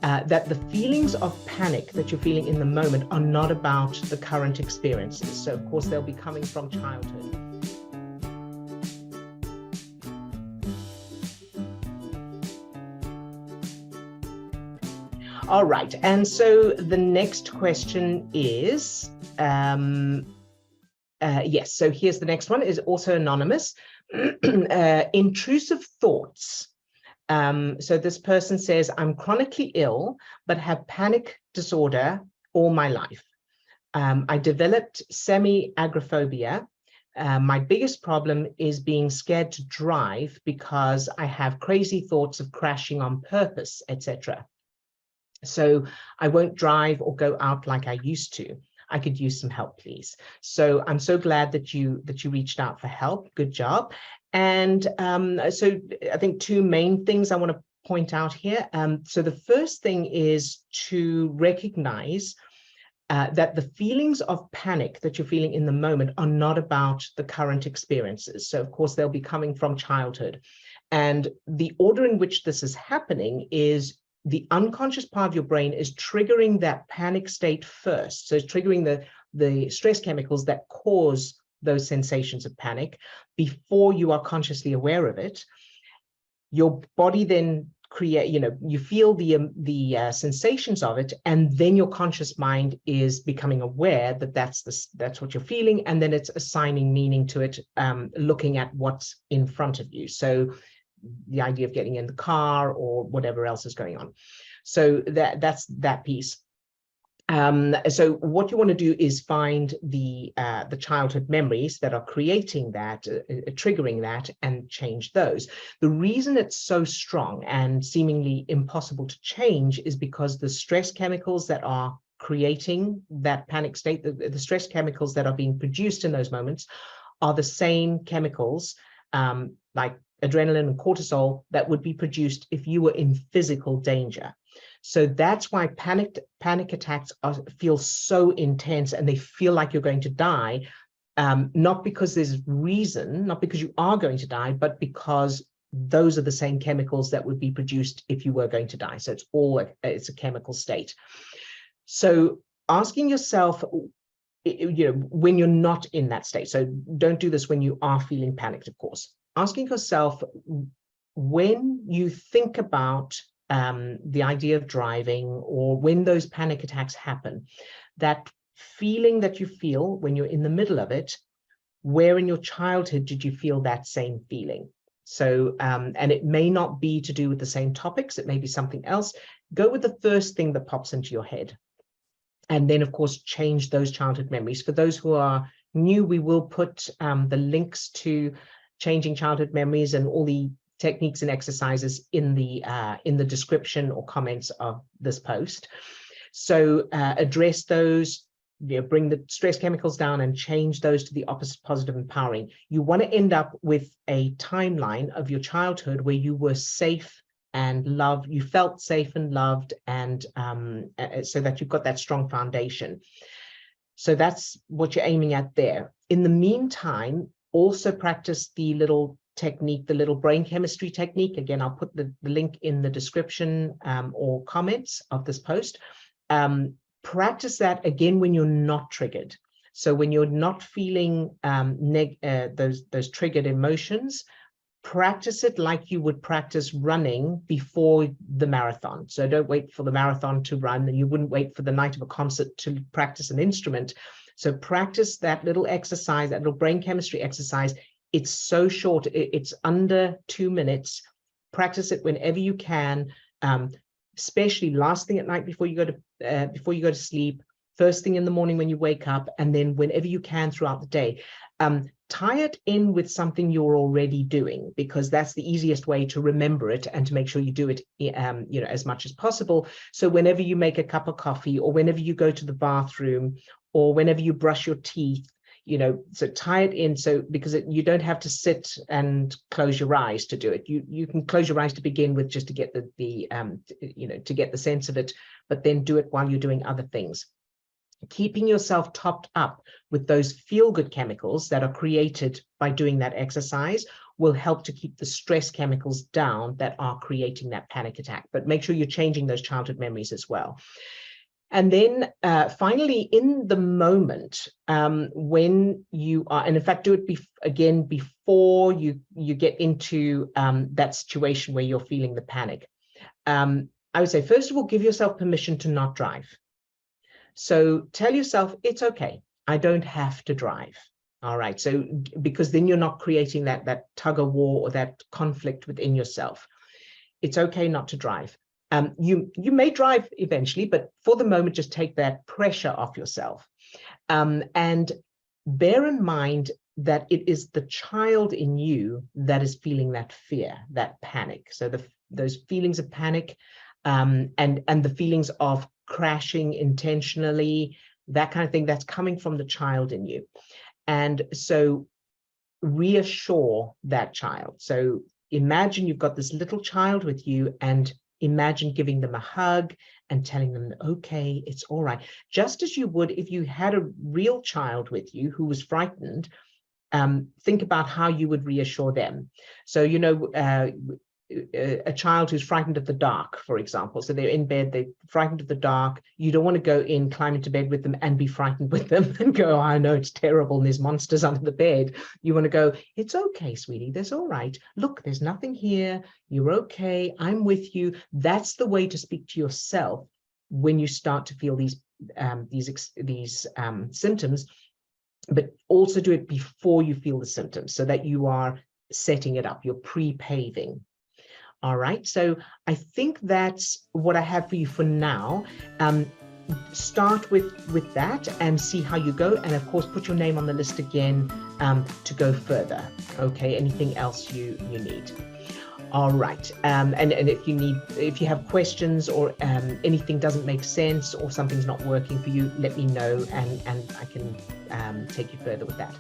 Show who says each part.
Speaker 1: that the feelings of panic that you're feeling in the moment are not about the current experiences. So of course, they'll be coming from childhood. All right, and so the next question is, yes, so here's the next one, is also anonymous. Intrusive thoughts. So this person says, I'm chronically ill, but have panic disorder all my life. I developed semi-agoraphobia. My biggest problem is being scared to drive because I have crazy thoughts of crashing on purpose, etc. So I won't drive or go out like I used to. I could use some help, please. So I'm so glad that you reached out for help. Good job. And so I think two main things I want to point out here. So the first thing is to recognize that the feelings of panic that you're feeling in the moment are not about the current experiences. So of course, they'll be coming from childhood. And the order in which this is happening is the unconscious part of your brain is triggering that panic state first. So it's triggering the stress chemicals that cause those sensations of panic before you are consciously aware of it. Your body then you feel the sensations of it, and then your conscious mind is becoming aware that that's what you're feeling, and then it's assigning meaning to it, looking at what's in front of you. So the idea of getting in the car or whatever else is going on. So that's that piece. So what you want to do is find the childhood memories that are creating that, triggering that, and change those. The reason it's so strong and seemingly impossible to change is because the stress chemicals that are creating that panic state, the stress chemicals that are being produced in those moments are the same chemicals like adrenaline and cortisol that would be produced if you were in physical danger. So that's why panic attacks feel so intense, and they feel like you're going to die, not because there's reason, not because you are going to die, but because those are the same chemicals that would be produced if you were going to die. So it's a chemical state. So asking yourself, when you're not in that state, so don't do this when you are feeling panicked, of course. Asking yourself, when you think about the idea of driving, or when those panic attacks happen, that feeling that you feel when you're in the middle of it, where in your childhood did you feel that same feeling? So, and it may not be to do with the same topics, it may be something else. Go with the first thing that pops into your head. And then, of course, change those childhood memories. For those who are new, we will put the links to changing childhood memories and all the techniques and exercises in the description or comments of this post. So address those, bring the stress chemicals down and change those to the opposite, positive, empowering. You want to end up with a timeline of your childhood where you were safe and loved, you felt safe and loved, and so that you've got that strong foundation. So that's what you're aiming at there. In the meantime, also practice the little technique, the little brain chemistry technique. Again, I'll put the link in the description or comments of this post. Practice that again when you're not triggered. So when you're not feeling those triggered emotions, practice it like you would practice running before the marathon. So don't wait for the marathon to run, and you wouldn't wait for the night of a concert to practice an instrument. So practice that little exercise, that little brain chemistry exercise. It's so short, it's under 2 minutes. Practice it whenever you can, especially last thing at night before you go to sleep, first thing in the morning when you wake up, and then whenever you can throughout the day. Tie it in with something you're already doing, because that's the easiest way to remember it and to make sure you do it as much as possible. So whenever you make a cup of coffee, or whenever you go to the bathroom, or whenever you brush your teeth, so tie it in, so because you don't have to sit and close your eyes to do it. You can close your eyes to begin with, just to get to get the sense of it, but then do it while you're doing other things. Keeping yourself topped up with those feel-good chemicals that are created by doing that exercise will help to keep the stress chemicals down that are creating that panic attack. But make sure you're changing those childhood memories as well. And then finally, in the moment, when you are, and in fact, do it again before you get into that situation where you're feeling the panic. I would say, first of all, give yourself permission to not drive. So tell yourself, it's okay, I don't have to drive. All right. So because then you're not creating that tug of war or that conflict within yourself. It's okay not to drive. You may drive eventually, but for the moment, just take that pressure off yourself. And bear in mind that it is the child in you that is feeling that fear, that panic. So those feelings of panic and the feelings of crashing intentionally, that kind of thing, that's coming from the child in you. And so reassure that child. So imagine you've got this little child with you, and imagine giving them a hug and telling them, okay, it's all right. Just as you would if you had a real child with you who was frightened, think about how you would reassure them. So, you know, a child who's frightened of the dark, for example, so they're in bed, they're frightened of the dark. You don't want to go in, climb into bed with them and be frightened with them and go, oh, I know it's terrible and there's monsters under the bed. You want to go, it's okay, sweetie, there's all right. Look, there's nothing here. You're okay. I'm with you. That's the way to speak to yourself when you start to feel these symptoms, but also do it before you feel the symptoms so that you are setting it up. You're pre-paving. All right, so I think that's what I have for you for now. Start with that and see how you go. And of course, put your name on the list again to go further. Okay, anything else you need. All right, and if you have questions or anything doesn't make sense or something's not working for you, let me know and I can take you further with that.